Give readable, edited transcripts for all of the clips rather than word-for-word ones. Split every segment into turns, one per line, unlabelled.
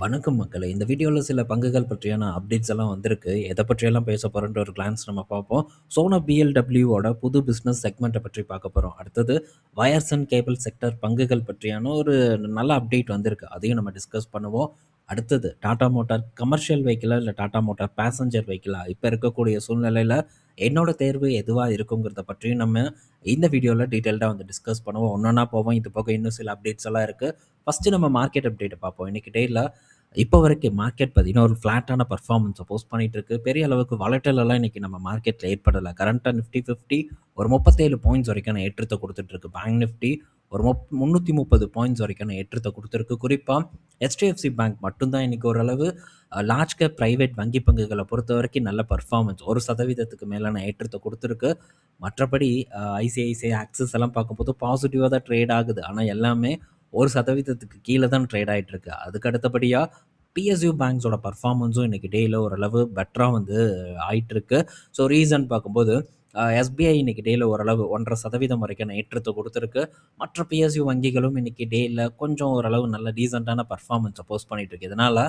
வணக்கம் மக்களே! இந்த வீடியோல சில பங்குகள் பற்றியான அப்டேட்ஸ் எல்லாம் வந்திருக்கு. எத பற்றியெல்லாம் பேச போறோன்ற ஒரு கிளான்ஸ் நம்ம பார்ப்போம். சோனா பிஎல்டபிள்யூவோட புது பிசினஸ் செக்மெண்ட்ட பற்றி பார்க்க போறோம். அடுத்தது வயர்ஸ் அண்ட் கேபிள் செக்டர் பங்குகள் பற்றியான ஒரு நல்ல அப்டேட் வந்திருக்கு. அதையும் நம்ம டிஸ்கஸ் பண்ணுவோம். அடுத்தது டாடா மோட்டார் கமர்ஷியல் வெஹிக்கிளா இல்ல டாடா மோட்டார் பேசஞ்சர் வெஹிக்கிளா? இப்ப இருக்கக்கூடிய சூழ்நிலையில என்னோட தேர்வு எதுவா இருக்குங்கிறத பற்றியும் நம்ம இந்த வீடியோல டீட்டெயில்டா வந்து டிஸ்கஸ் பண்ணுவோம். ஒன்னொன்னா போவோம். இது போக இன்னும் சில அப்டேட்ஸ் எல்லாம் இருக்கு. ஃபர்ஸ்ட்டு நம்ம மார்க்கெட் அப்டேட்ட பார்ப்போம். இன்னைக்கு டேல இப்போ வரைக்கும் மார்க்கெட் பார்த்தீங்கன்னா, ஒரு ஃப்ளாட்டான பெர்ஃபார்மன்ஸ போஸ்ட் பண்ணிட்டு இருக்கு. பெரிய அளவுக்கு வாலடைல் எல்லாம் இன்னைக்கு நம்ம மார்க்கெட்ல ஏற்படல. கரண்ட்டா நிஃப்டி 50 ஒரு 37 பாயிண்ட்ஸ் வரைக்கான ஏற்றத்த குடுத்துட்டு இருக்கு. பேங்க் நிஃப்டி ஒரு 330 பாயிண்ட்ஸ் வரைக்கான ஏற்றத்த குடுத்திருக்கு. குறிப்பா HDFC பேங்க் மட்டும் தான் இன்னைக்கு ஓரளவு லார்ஜ் கேப் பிரைவேட் வங்கி பங்குகள பொறுத்தவரைக்கும் நல்ல பெர்ஃபார்மன்ஸ் 1% மேலான ஏற்றத்த குடுத்திருக்கு. மற்றபடி ஐசிஐசிஐ, ஆக்சிஸ் எல்லாம் பார்க்கும்போது பாசிட்டிவா தான் ட்ரேட் ஆகுது. ஆனா எல்லாமே 1% கீழ தான் ட்ரேட் ஆயிட்டு இருக்கு. அதுக்கு அடுத்தபடியா PSU பேங்க்ஸோட பெர்ஃபார்மன்ஸும் இன்னைக்கு டேல ஓரளவு பெட்டரா வந்து ஆயிட்டு இருக்கு. ஸோ ரீசன் பார்க்கும்போது SBI இன்னைக்கு டேல ஓரளவு 1.5% வரைக்கான ஏற்றத்த குடுத்திருக்கு. மற்ற PSU வங்கிகளும் இன்னைக்கு டேல கொஞ்சம் ஓரளவு நல்ல டீசென்ட்டான பெர்ஃபார்மன்ஸ போஸ்ட் பண்ணிட்டு இருக்கு. இதனால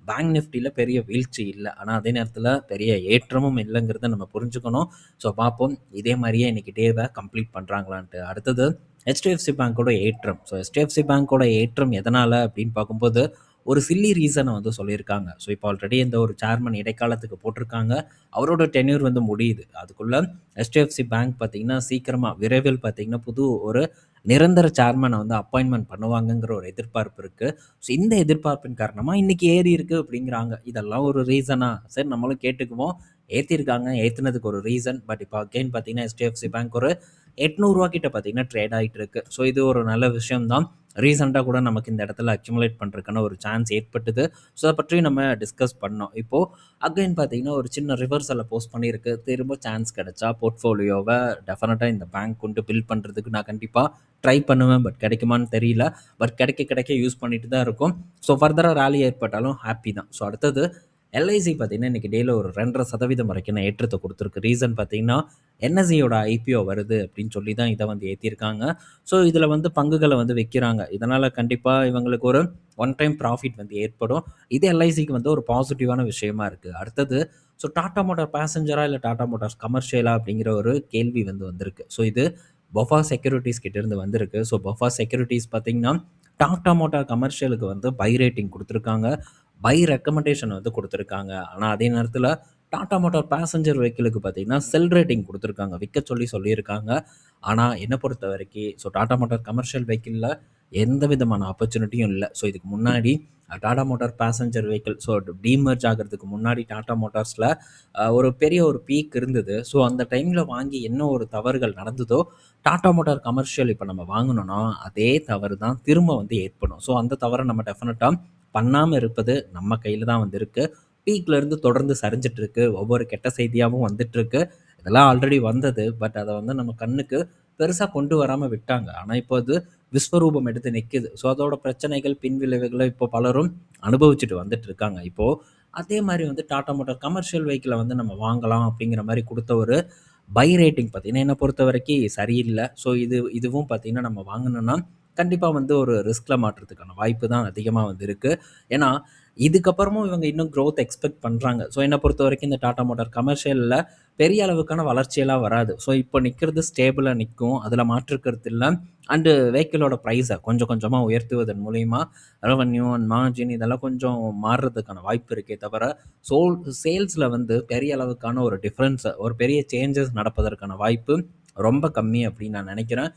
பேங்க் நிஃப்டில பெரிய வீழ்ச்சி இல்ல. ஆனா அதே நேரத்தில பெரிய ஏற்றமும் இல்லங்கிறத நம்ம புரிஞ்சுக்கணும். ஸோ பார்ப்போம் இதே மாரியே இன்னைக்கு டேவ கம்ப்ளீட் பண்றாங்களான்ட்டு. அடுத்தது HDFC பேங்கோட ஏற்றம். ஸோ HDFC பேங்கோட ஏற்றம் எதனால அப்படின்னு பார்க்கும்போது, ஒரு சில்லி ரீசன வந்து சொல்லியிருக்காங்க. ஸோ இப்போ ஆல்ரெடி இந்த ஒரு சேர்மன் இடைக்காலத்துக்கு போட்டிருக்காங்க. அவரோட டென்யூர் வந்து முடியுது. அதுக்குள்ள HDFC பேங்க் பார்த்தீங்கன்னா, சீக்கிரமா விரைவில் பார்த்தீங்கன்னா, புது ஒரு நிரந்தர சேர்மன வந்து அப்பாயின்ட்மென்ட் பண்ணுவாங்கங்கிற ஒரு எதிர்பார்ப்பு இருக்கு. ஸோ இந்த எதிர்பார்ப்பின் காரணமா இன்னைக்கு ஏறி இருக்கு அப்படிங்கிறாங்க. இதெல்லாம் ஒரு ரீசனா? சரி நம்மளும் கேட்டுக்குவோம். ஏத்திருக்காங்க. ஏத்துனதுக்கு ஒரு ரீசன். பட் இப்போ அகைன் பார்த்தீங்கன்னா, HDFC பேங்க் ஒரு ரூ. 800 கிட்ட பார்த்தீங்கன்னா ட்ரேட் ஆயிட்டு இருக்கு. ஸோ இது ஒரு நல்ல விஷயம் தான். ரீசென்ட்டா கூட நமக்கு இந்த இடத்துல அக்யூமுலேட் பண்றதுக்கான ஒரு சான்ஸ் ஏற்பட்டது. ஸோ அத பற்றி நம்ம டிஸ்கஸ் பண்ணோம். இப்போ அகைன் பார்த்தீங்கன்னா, ஒரு சின்ன ரிவர்சல போஸ்ட் பண்ணியிருக்கு. திரும்ப சான்ஸ் கிடைச்சா போர்ட்ஃபோலியோவ டெஃபினட்டா இந்த பேங்க் கொண்டு பில்ட் பண்றதுக்கு நான் கண்டிப்பா ட்ரை பண்ணுவேன். பட் கிடைக்குமான்னு தெரியல. பட் கிடைக்க கிடைக்க யூஸ் பண்ணிட்டு தான் இருக்கோம். ஸோ ஃபர்தரா ராலி ஏற்பட்டாலும் ஹாப்பி தான். ஸோ அடுத்தது LIC பார்த்தீங்கன்னா, இன்னைக்கு டேல ஒரு 2.5% வரைக்கும் ஏற்றத்த குடுத்திருக்கு. ரீசன் பார்த்தீங்கன்னா, NSEயோட IPO வருது அப்படின்னு சொல்லி தான் இத வந்து ஏத்தியிருக்காங்க. ஸோ இதில வந்து பங்குகள வந்து விக்கிறாங்க. இதனால கண்டிப்பா இவங்களுக்கு ஒரு ஒன் டைம் ப்ராஃபிட் வந்து ஏற்படும். இது LICக்கு வந்து ஒரு பாசிட்டிவான விஷயமா இருக்கு. அடுத்தது டாடா மோட்டார் பேசஞ்சரா இல்ல டாடா மோட்டார்ஸ் கமர்ஷியலா அப்படிங்கிற ஒரு கேள்வி வந்து வந்திருக்கு. ஸோ இது பஃபா செக்யூரிட்டீஸ் கிட்ட இருந்து வந்திருக்கு. ஸோ பஃபா செக்யூரிட்டீஸ் பார்த்தீங்கன்னா, டாடா மோட்டார் கமர்ஷியலுக்கு வந்து பை ரேட்டிங் குடுத்திருக்காங்க. பை ரெக்கமெண்டேஷன் வந்து குடுத்திருக்காங்க. ஆனா அதே நேரத்தில டாடா மோட்டார் பேசஞ்சர் வெஹிக்கிளுக்கு பார்த்தீங்கன்னா, செல் ரேட்டிங் குடுத்திருக்காங்க. விக்க சொல்லி சொல்லியிருக்காங்க. ஆனா என்ன பொறுத்தவரைக்கும் டாடா மோட்டார் கமர்ஷியல் வெஹிக்கிள்ல எந்த விதமான ஆப்பர்ச்சுனிட்டியும் இல்ல. இதுக்கு முன்னாடி டாடா மோட்டார் பேசஞ்சர் வெஹிக்கிள் டீமர்ஜ் ஆகுறதுக்கு முன்னாடி டாடா மோட்டார்ஸ்ல ஒரு பெரிய ஒரு பீக் இருந்தது. அந்த டைம்ல வாங்கி என்ன ஒரு தவறுகள் நடந்ததோ, டாடா மோட்டார் கமர்ஷியல் இப்ப நம்ம வாங்குனோம்னா, அதே தவறு தான் திரும்ப வந்து ஏற்படும். அந்த தவற நம்ம டெஃபினட்டா பண்ணாம இருப்பது நம்ம கையில தான் வந்து இருக்கு. பீக்ல இருந்து தொடர்ந்து சரிஞ்சுட்டு இருக்கு. ஒவ்வொரு கெட்ட செய்தியாவும் வந்துட்டு இருக்கு. இதெல்லாம் ஆல்ரெடி வந்தது. பட் அத வந்து நம்ம கண்ணுக்கு பெருசா கொண்டு வராம விட்டாங்க. ஆனா இப்போ அது விஸ்வரூபம் எடுத்து நிக்குது. அதோட பிரச்சனைகள், பின்விளைவுகள இப்போ பலரும் அனுபவிச்சுட்டு வந்துட்டு இருக்காங்க. இப்போ அதே மாரி வந்து டாடா மோட்டார் கமர்ஷியல் வெஹிக்கிள வந்து நம்ம வாங்கலாம் அப்படிங்கிற மாரி குடுத்த ஒரு பை ரேட்டிங் பார்த்தீங்கன்னா, என்ன பொறுத்தவரைக்கும் சரியில்ல. இதுவும் பார்த்தீங்கன்னா, நம்ம வாங்குனோம்னா, கண்டிப்பா வந்து ஒரு ரிஸ்க்ல மாட்றதுக்கான வாய்ப்பு தான் அதிகமா வந்து இருக்கு. ஏன்னா, இதுக்கப்புறமும் இவங்க இன்னும் குரோத் எக்ஸ்பெக்ட் பண்றாங்க. என்ன பொறுத்தவரைக்கும் இந்த டாடா மோட்டார் கமர்ஷியல்ல பெரிய அளவுக்கான வளர்ச்சியெல்லாம் வராது. இப்போ நிக்கிறது ஸ்டேபிளா நிக்கும். அதுல மாற்று கருத்து இல்ல. அண்ட் வெஹிக்கிளோட பிரைஸ கொஞ்சம் கொஞ்சமா உயர்த்துவதன் மூலியமா ரெவென்யூ அண்ட் மார்ஜின் இதெல்லாம் கொஞ்சம் மாறுறதுக்கான வாய்ப்பு இருக்கே தவிர, சோல் சேல்ஸ்ல வந்து பெரிய அளவுக்கான ஒரு டிஃபரன்ஸ் ஒரு பெரிய சேஞ்சஸ் நடப்பதற்கான வாய்ப்பு ரொம்ப கம்மி அப்படின்னு நான் நினைக்கிறேன்.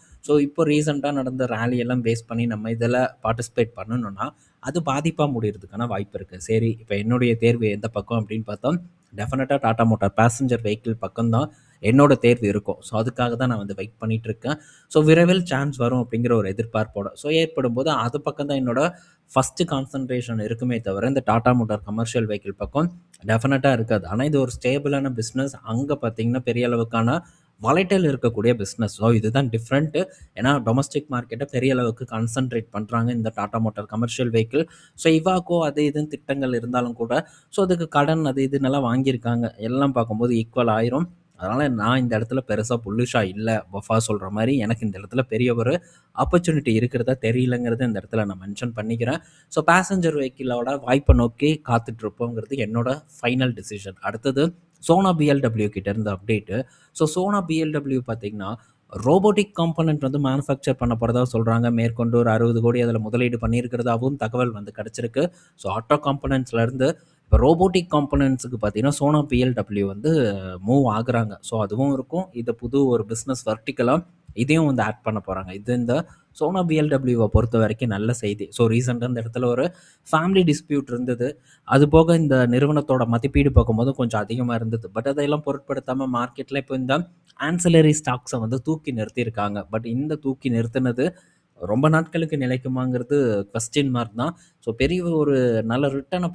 இப்போ ரீசென்ட்டா நடந்த ராலி எல்லாம் பேஸ் பண்ணி நம்ம இதில பார்ட்டிசிபேட் பண்ணணும்னா, அது பாதிப்பா முடியறதுக்கான வாய்ப்பு இருக்கு. சரி, இப்ப என்னுடைய தேர்வு எந்த பக்கம் அப்படின்னு பார்த்தா, டெஃபினட்டா டாடா மோட்டார் பேசஞ்சர் வெஹிக்கிள் பக்கம் தான் என்னோட தேர்வு இருக்கும். அதுக்காக தான் நான் வந்து வெயிட் பண்ணிட்டு இருக்கேன். விரைவில் சான்ஸ் வரும் அப்படிங்கிற ஒரு எதிர்பார்ப்போட. ஏற்படும்போது அது பக்கம் தான் என்னோட ஃபர்ஸ்ட் கான்சன்ட்ரேஷன் இருக்குமே தவிர, இந்த டாடா மோட்டார் கமர்ஷியல் வெஹிக்கிள் பக்கம் டெஃபினட்டா இருக்காது. ஆனா இது ஒரு ஸ்டேபிளான பிசினஸ். அங்க பார்த்தீங்கன்னா, பெரிய அளவுக்கான வாலடைல் இருக்கக்கூடிய பிசினஸ். இதுதான் டிஃபரண்ட். ஏன்னா டொமஸ்டிக் மார்க்கெட்ட பெரிய அளவுக்கு கான்சன்ட்ரேட் பண்றாங்க இந்த டாடா மோட்டார் கமர்ஷியல் வெஹிக்கிள். இவாகோ அது இதுன்னு திட்டங்கள் இருந்தாலும் கூட, அதுக்கு கடன் அது இதுன்னெல்லாம் வாங்கியிருக்காங்க. எல்லாம் பார்க்கும்போது ஈக்குவல் ஆயிரும். அதனால் நான் இந்த இடத்துல பெருசாக புல்லிஷாக இல்லை. வஃபா சொல்கிற மாதிரி எனக்கு இந்த இடத்துல பெரிய ஒரு ஆப்பர்ச்சுனிட்டி இருக்கிறதா தெரியலங்கிறத இந்த இடத்துல நான் மென்ஷன் பண்ணிக்கிறேன். ஸோ பேசஞ்சர் வெஹிக்கிளோட வாய்ப்பை நோக்கி காத்துட்ருப்போங்கிறது என்னோட ஃபைனல் டிசிஷன். அடுத்தது சோனா பிஎல்டபிள்யூ கிட்ட இருந்த அப்டேட்டு. ஸோ சோனா பிஎல்டபிள்யூ பார்த்தீங்கன்னா ரோபோட்டிக் காம்பனன்ட் வந்து மேனுஃபேக்சர் பண்ண போகிறதா சொல்கிறாங்க. மேற்கொண்டு ஒரு 60 கோடி அதில் முதலீடு பண்ணியிருக்கிறதாகவும் தகவல் வந்து கிடச்சிருக்கு. ஸோ ஆட்டோ காம்பனன்ட்ஸ்லேருந்து இப்போ ரோபோட்டிக் காம்பனன்ட்ஸுக்கு பார்த்தீங்கன்னா சோனா பிஎல்டபிள்யூ வந்து மூவ் ஆகுறாங்க. ஸோ அதுவும் இருக்கும். இது புது ஒரு பிஸ்னஸ் வெர்டிக்கலாக இதையும் வந்து ஆட் பண்ண போகிறாங்க. இது இந்த சோனா பிஎல்டபிள்யூவை பொறுத்த வரைக்கும் நல்ல செய்தி. ஸோ ரீசெண்டாக இந்த இடத்துல ஒரு ஃபேமிலி டிஸ்பியூட் இருந்தது. அது போக இந்த நிறுவனத்தோட மதிப்பீடு பார்க்கும்போது கொஞ்சம் அதிகமாக இருந்தது. பட் அதையெல்லாம் பொருட்படுத்தாமல் மார்க்கெட்டில் இப்போ இந்த ஆன்சிலரி ஸ்டாக்ஸை வந்து தூக்கி நிறுத்தியிருக்காங்க. பட் இந்த தூக்கி நிறுத்தினது ரொம்ப நாட்களுக்கு நிலைக்குமாங்கிறது கொஸ்டின் மார்க் தான். ஸோ பெரிய ஒரு நல்ல ரிட்டர்னை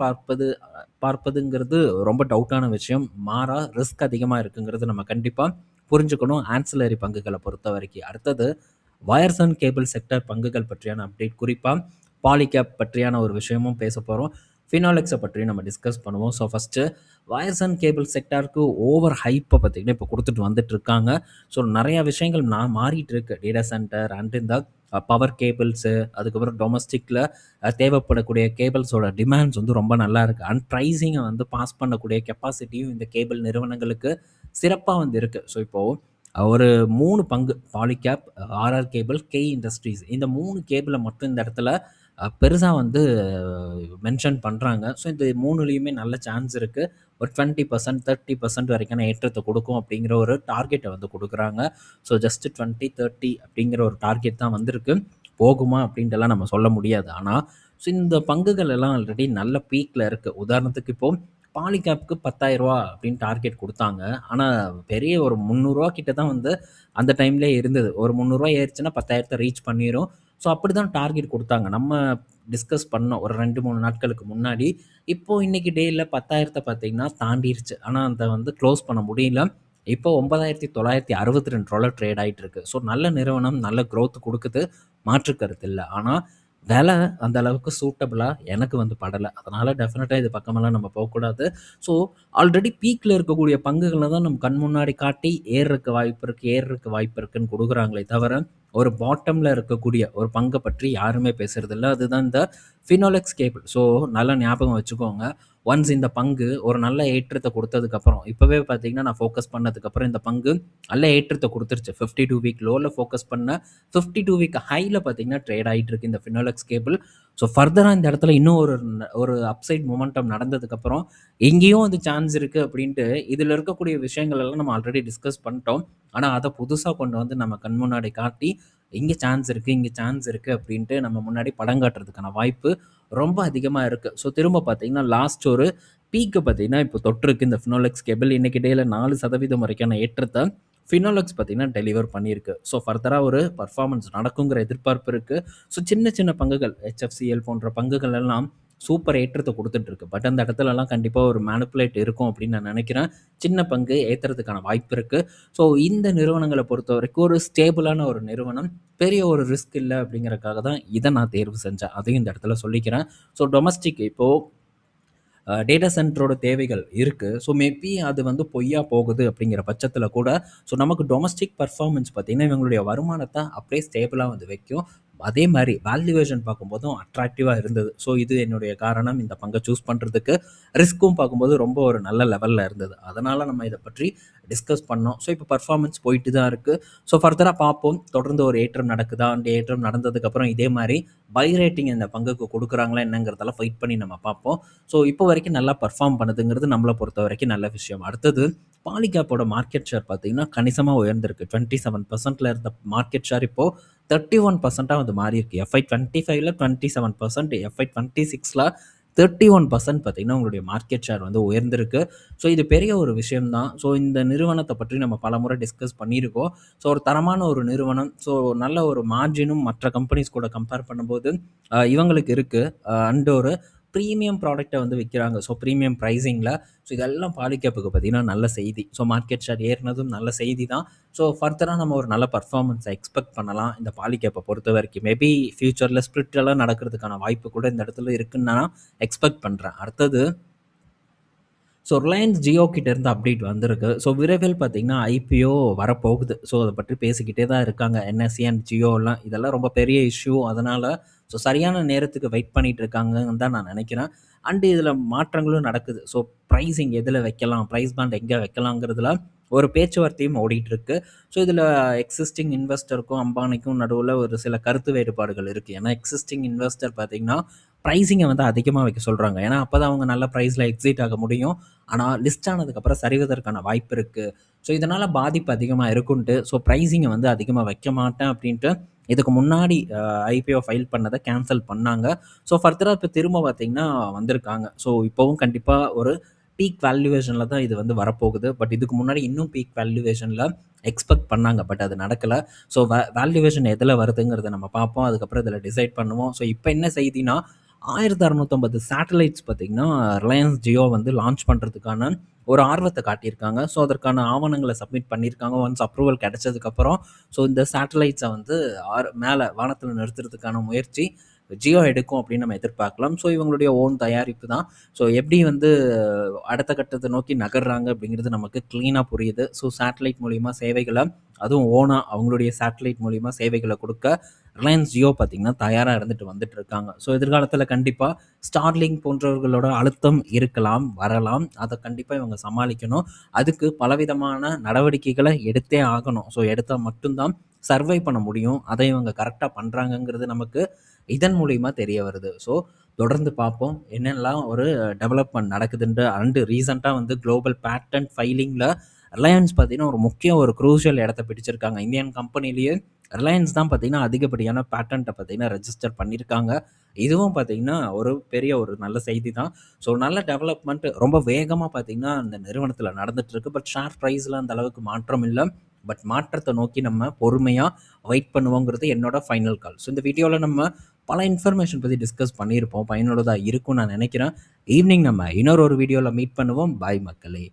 பார்ப்பதுங்கிறது ரொம்ப டவுட்டான விஷயம். மாறா ரிஸ்க் அதிகமாக இருக்குங்கிறது நம்ம கண்டிப்பாக புரிஞ்சுக்கணும் ஆன்சிலரி பங்குகளை பொறுத்த வரைக்கும். அடுத்தது வயர்ஸ் அண்ட் கேபிள் செக்டர் பங்குகள் பற்றியான அப்டேட், குறிப்பாக பாலிகேப் பற்றியான ஒரு விஷயமும் பேச போகிறோம். ஃபினாலெக்ஸை பற்றி நம்ம டிஸ்கஸ் பண்ணுவோம். So first wires and cable செக்டாருக்கு ஓவர் ஹைப்பை பார்த்திங்கன்னா இப்போ கொடுத்துட்டு வந்துட்டு இருக்காங்க. ஸோ நிறையா விஷயங்கள் மாறிட்டு இருக்கு. டேட்டா சென்டர் அண்ட் இந்த பவர் கேபிள்ஸு, அதுக்கப்புறம் டொமஸ்டிக்கில் தேவைப்படக்கூடிய கேபிள்ஸோட டிமாண்ட்ஸ் வந்து ரொம்ப நல்லா இருக்குது. அண்ட் ப்ரைஸிங்கை வந்து பாஸ் பண்ணக்கூடிய கெப்பாசிட்டியும் இந்த கேபிள் நிறுவனங்களுக்கு சிறப்பாக வந்து இருக்குது. ஸோ இப்போது ஒரு 3 பங்கு Polycab, RR cable, K industries, இந்த 3 கேபிளை மட்டும் இந்த இடத்துல பெருசாக வந்து மென்ஷன் பண்ணுறாங்க. ஸோ இந்த 3லேயுமே நல்ல சான்ஸ் இருக்குது. ஒரு 20%, 30% வரைக்கான ஏற்றத்தை கொடுக்கும் அப்படிங்கிற ஒரு டார்கெட்டை வந்து கொடுக்குறாங்க. ஸோ ஜஸ்ட் 20, 30 அப்படிங்கிற ஒரு டார்கெட் தான் வந்திருக்கு. போகுமா அப்படின்ட்டுலாம் நம்ம சொல்ல முடியாது. ஆனால் ஸோ இந்த பங்குகள் எல்லாம் ஆல்ரெடி நல்ல பீக்கில் இருக்குது. உதாரணத்துக்கு இப்போது பாலிகேப்புக்கு 10,000 அப்படின்னு டார்கெட் கொடுத்தாங்க. ஆனால் பெரிய ஒரு 300 கிட்ட தான் வந்து அந்த டைம்லேயே இருந்தது. ஒரு 300 ஏறிச்சுன்னா 10,000 ரீச் பண்ணிடும். ஸோ அப்படி தான் டார்கெட் கொடுத்தாங்க. நம்ம டிஸ்கஸ் பண்ணோம் ஒரு 2-3 நாட்களுக்கு முன்னாடி. இப்போது இன்றைக்கி டேயில் 10,000 பார்த்தீங்கன்னா தாண்டிருச்சு. ஆனால் அதை வந்து க்ளோஸ் பண்ண முடியல. இப்போ $9,962 ட்ரேட் ஆகிட்டு இருக்கு. ஸோ நல்ல நிறுவனம், நல்ல க்ரோத் கொடுக்குது, மாற்று கருத்து இல்லை. ஆனால் விலை அந்த அளவுக்கு சூட்டபிளாக எனக்கு வந்து படலை. அதனால் டெஃபினட்டாக இது பக்கமெல்லாம் நம்ம போகக்கூடாது. ஸோ ஆல்ரெடி பீக்கில் இருக்கக்கூடிய பங்குகளை தான் நம்ம கண் முன்னாடி காட்டி ஏறுறதுக்கு வாய்ப்பு இருக்குன்னு கொடுக்குறாங்களே தவிர ஒரு பாட்டமில் இருக்கக்கூடிய ஒரு பங்கை பற்றி யாருமே பேசுகிறதில்ல. அதுதான் இந்த ஃபினோலெக்ஸ் கேபிள். ஸோ நல்லா ஞாபகம் வச்சுக்கோங்க. ஒன்ஸ் இந்த பங்கு ஒரு நல்ல ஏற்றத்தை கொடுத்ததுக்கப்புறம், இப்போவே பார்த்தீங்கன்னா நான் ஃபோக்கஸ் பண்ணதுக்கப்புறம் இந்த பங்கு நல்ல ஏற்றத்தை கொடுத்துருச்சு. 52 வீக் லோவில் ஃபோக்கஸ் பண்ண 52 வீக் ஹையில் பார்த்தீங்கன்னா ட்ரேட் ஆகிட்டு இருக்கு இந்த ஃபினோலெக்ஸ் கேபிள். ஸோ ஃபர்தராக இந்த இடத்துல இன்னும் ஒரு அப்சைட் மொமெண்டம் நடந்ததுக்கப்புறம் எங்கேயும் அது சான்ஸ் இருக்குது அப்படின்ட்டு இதில் இருக்கக்கூடிய விஷயங்கள் எல்லாம் நம்ம ஆல்ரெடி டிஸ்கஸ் பண்ணிட்டோம். ஆனால் அதை புதுசாக கொண்டு வந்து நம்ம கண் முன்னாடி காட்டி இங்கே சான்ஸ் இருக்குது அப்படின்ட்டு நம்ம முன்னாடி படம் காட்டுறதுக்கான வாய்ப்பு ரொம்ப அதிகமாக இருக்குது. ஸோ திரும்ப பார்த்தீங்கன்னா லாஸ்ட் ஒரு பீக்கு பார்த்தீங்கன்னா இப்போ தொட்டிருக்கு இந்த ஃபினோலெக்ஸ் கேபிள். இன்றைக்கி டேயில் 4% வரைக்கான ஏற்றத்தை ஃபினோலெக்ஸ் பார்த்தீங்கன்னா டெலிவர் பண்ணியிருக்கு. ஸோ ஃபர்தராக ஒரு பர்ஃபார்மன்ஸ் நடக்குங்கிற எதிர்பார்ப்பு இருக்குது. ஸோ சின்ன சின்ன பங்குகள், ஹெச்எஃப்சிஎல் போன்ற பங்குகள் எல்லாம் சூப்பர் ஏற்றத்தை கொடுத்துட்ருக்கு. பட் அந்த இடத்துலலாம் கண்டிப்பாக ஒரு மேனிப்புலேட் இருக்கும் அப்படின்னு நான் நினைக்கிறேன். சின்ன பங்கு ஏற்றுறதுக்கான வாய்ப்பு இருக்குது. ஸோ இந்த நிறுவனங்களை பொறுத்த வரைக்கும் ஒரு ஸ்டேபிளான ஒரு நிறுவனம், பெரிய ஒரு ரிஸ்க் இல்லை அப்படிங்கிறக்காக தான் இதை நான் தேர்வு செஞ்சேன். அதையும் இந்த இடத்துல சொல்லிக்கிறேன். ஸோ டொமஸ்டிக் இப்போது டேட்டா சென்டரோட தேவைகள் இருக்குது. ஸோ மேபி அது வந்து பொய்யா போகுது அப்படிங்கிற பட்சத்தில் கூட ஸோ நமக்கு டொமஸ்டிக் பர்ஃபார்மன்ஸ் பார்த்திங்கன்னா இவங்களுடைய வருமானத்தை அப்படியே ஸ்டேபிளாக வந்து வைக்கும். அதே மாதிரி வேல்யூவேஷன் பார்க்கும்போதும் அட்ராக்டிவாக இருந்தது. ஸோ இது என்னுடைய காரணம் இந்த பங்கை சூஸ் பண்ணுறதுக்கு. ரிஸ்க்கும் பார்க்கும்போது ரொம்ப ஒரு நல்ல லெவலில் இருந்தது. அதனால் நம்ம இதை பற்றி டிஸ்கஸ் பண்ணோம். ஸோ இப்போ பர்ஃபார்மன்ஸ் போயிட்டு தான் இருக்குது. ஸோ ஃபர்தராக பார்ப்போம் தொடர்ந்து ஒரு ஏற்றம் நடக்குதா. அந்த ஏற்றம் நடந்ததுக்கப்புறம் இதே மாதிரி பை ரேட்டிங் இந்த பங்குக்கு கொடுக்குறாங்களா என்னங்கிறதெல்லாம் ஃபைட் பண்ணி நம்ம பார்ப்போம். ஸோ இப்போ வரைக்கும் நல்லா பர்ஃபார்ம் பண்ணுதுங்கிறது நம்மளை பொறுத்த வரைக்கும் நல்ல விஷயம். அடுத்தது பாலிகேப்போட மார்க்கெட் ஷேர் பார்த்திங்கன்னா கணிசமாக உயர்ந்திருக்கு. 27% இருந்த மார்க்கெட் ஷேர் இப்போது 31% வந்து மாறி இருக்கு. FY25ல் 27%, FY26ல் 31% பார்த்திங்கன்னா உங்களுடைய மார்க்கெட் ஷேர் வந்து உயர்ந்திருக்கு. ஸோ இது பெரிய ஒரு விஷயம்தான். ஸோ இந்த நிறுவனத்தை பற்றி நம்ம பல முறை டிஸ்கஸ் பண்ணியிருக்கோம். ஸோ ஒரு தரமான ஒரு நிறுவனம். ஸோ நல்ல ஒரு மார்ஜினும் மற்ற கம்பெனிஸ் கூட கம்பேர் பண்ணும்போது இவங்களுக்கு இருக்குது. அண்ட் ஒரு ப்ரீமியம் ப்ராடக்ட்டை வந்து விற்கிறாங்க. So premium ப்ரைஸிங்கில். ஸோ இதெல்லாம் பாலிகேப்புக்கு பார்த்திங்கன்னா நல்ல செய்தி. ஸோ மார்க்கெட் ஷேர் ஏறினதும் நல்ல செய்தி தான். ஸோ ஃபர்தராக நம்ம ஒரு நல்ல பர்ஃபார்மன்ஸை எக்ஸ்பெக்ட் பண்ணலாம் இந்த பாலிகேப்பை பொறுத்த வரைக்கும். மேபி ஃப்யூச்சரில் ஸ்ப்ளிட்டெல்லாம் நடக்கிறதுக்கான வாய்ப்பு கூட இந்த இடத்துல இருக்குன்னு நான் எக்ஸ்பெக்ட் பண்ணுறேன். அடுத்தது ஸோ ரிலையன்ஸ் ஜியோ கிட்ட இருந்து அப்டேட் வந்திருக்கு. ஸோ விரைவில் பார்த்தீங்கன்னா ஐபிஓ வரப்போகுது. ஸோ அத பற்றி பேசிக்கிட்டே தான் இருக்காங்க. என்எஸ்சி அண்ட் ஜியோலாம் இதெல்லாம் ரொம்ப பெரிய இஷ்யூ. அதனால ஸோ சரியான நேரத்துக்கு வெயிட் பண்ணிட்டு இருக்காங்கன்னு தான் நான் நினைக்கிறேன். அண்ட் இதில மாற்றங்களும் நடக்குது. ஸோ பிரைசிங் எதில வைக்கலாம், பிரைஸ் பேண்ட் எங்க வைக்கலாங்கிறதுல ஒரு பேச்சுவார்த்தையும் ஓடிட்டு இருக்கு. ஸோ இதில எக்ஸிஸ்டிங் இன்வெஸ்டருக்கும் அம்பானிக்கும் நடுவுல ஒரு சில கருத்து வேறுபாடுகள் இருக்கு. ஏன்னா எக்ஸிஸ்டிங் இன்வெஸ்டர் பார்த்தீங்கன்னா பிரைஸிங்கை வந்து அதிகமாக வைக்க சொல்கிறாங்க. ஏன்னா அப்போ தான் அவங்க நல்ல ப்ரைஸில் எக்ஸிட் ஆக முடியும். ஆனால் லிஸ்ட் ஆனதுக்கப்புறம் சரிவதற்கான வாய்ப்பு இருக்குது. ஸோ இதனால் பாதிப்பு அதிகமாக இருக்குன்ட்டு ஸோ ப்ரைஸிங்கை வந்து அதிகமாக வைக்க மாட்டேன் அப்படின்ட்டு இதுக்கு முன்னாடி ஐபிஓ ஃபைல் பண்ணதை கேன்சல் பண்ணாங்க. ஸோ ஃபர்தராக இப்போ திரும்ப பார்த்தீங்கன்னா வந்திருக்காங்க. ஸோ இப்போவும் கண்டிப்பாக ஒரு பீக் வேல்யூவேஷனில் தான் இது வந்து வரப்போகுது. பட் இதுக்கு முன்னாடி இன்னும் பீக் வேல்யூவேஷனில் எக்ஸ்பெக்ட் பண்ணாங்க. பட் அது நடக்கலை. ஸோ வேல்யூவேஷன் எதில் வருதுங்கிறத நம்ம பார்ப்போம். அதுக்கப்புறம் இதில் டிசைட் பண்ணுவோம். ஸோ இப்போ என்ன செய்தினா 1650 சேட்டலைட்ஸ் பார்த்தீங்கன்னா ரிலையன்ஸ் ஜியோ வந்து லான்ச் பண்ணுறதுக்கான ஒரு ஆர்வத்தை காட்டியிருக்காங்க. ஸோ அதற்கான ஆவணங்களை சப்மிட் பண்ணியிருக்காங்க. ஒன்ஸ் அப்ரூவல் கிடைச்சதுக்கப்புறம் ஸோ இந்த சேட்டலைட்ஸை வந்து மேலே வானத்தில் நிறுத்துறதுக்கான முயற்சி ஜியோ எடுக்கும் அப்படின்னு நம்ம எதிர்பார்க்கலாம். ஸோ இவங்களுடைய ஓன் தயாரிப்பு தான். ஸோ எப்படி வந்து அடுத்த கட்டத்தை நோக்கி நகர்றாங்க அப்படிங்கிறது நமக்கு க்ளீனாக புரியுது. ஸோ சேட்டலைட் மூலிமா சேவைகளை அதுவும் ஓனாக அவங்களுடைய சேட்டலைட் மூலிமா சேவைகளை கொடுக்க ரிலையன்ஸ் ஜியோ பார்த்திங்கன்னா தயாராக இருந்துட்டு வந்துட்டு இருக்காங்க. ஸோ எதிர்காலத்தில் கண்டிப்பாக ஸ்டார்லிங்க் போன்றவர்களோட அழுத்தம் இருக்கலாம், வரலாம். அதை கண்டிப்பாக இவங்க சமாளிக்கணும். அதுக்கு பலவிதமான நடவடிக்கைகளை எடுத்தே ஆகணும். ஸோ எடுத்தால் மட்டும்தான் சர்வை பண்ண முடியும். அதை இவங்க கரெக்டாக பண்ணுறாங்கங்கிறது நமக்கு இதன் மூலிமா தெரிய வருது. ஸோ தொடர்ந்து பார்ப்போம் என்னெல்லாம் ஒரு டெவலப்மெண்ட் நடக்குதுன்ட்டு. அண்டு ரீசெண்டாக வந்து குளோபல் பேட்டன்ட் ஃபைலிங்கில் ரிலையன்ஸ் பார்த்தீங்கன்னா ஒரு முக்கிய ஒரு குரூஷியல் இடத்த பிடிச்சிருக்காங்க. இந்தியன் கம்பெனிலேயே ரிலையன்ஸ் தான் பார்த்தீங்கன்னா அதிகப்படியான பேட்டன்ட்டை பார்த்தீங்கன்னா ரெஜிஸ்டர் பண்ணியிருக்காங்க. இதுவும் பார்த்தீங்கன்னா ஒரு பெரிய ஒரு நல்ல செய்தி தான். ஸோ நல்ல டெவலப்மெண்ட் ரொம்ப வேகமாக பார்த்தீங்கன்னா அந்த நிறுவனத்தில் நடந்துகிட்ருக்கு. பட் ஷேர் ப்ரைஸில் அந்த அளவுக்கு மாற்றம் இல்லை. பட் மாற்றத்தை நோக்கி நம்ம பொறுமையாக வெயிட் பண்ணுவோங்கிறது என்னோட ஃபைனல் கால். ஸோ இந்த வீடியோவில் நம்ம பல இன்ஃபர்மேஷன் பற்றி டிஸ்கஸ் பண்ணியிருப்போம். பயனுள்ளதாக இருக்கும்னு நான் நினைக்கிறேன். ஈவினிங் நம்ம இன்னொரு வீடியோவில் மீட் பண்ணுவோம். பாய் மக்களே.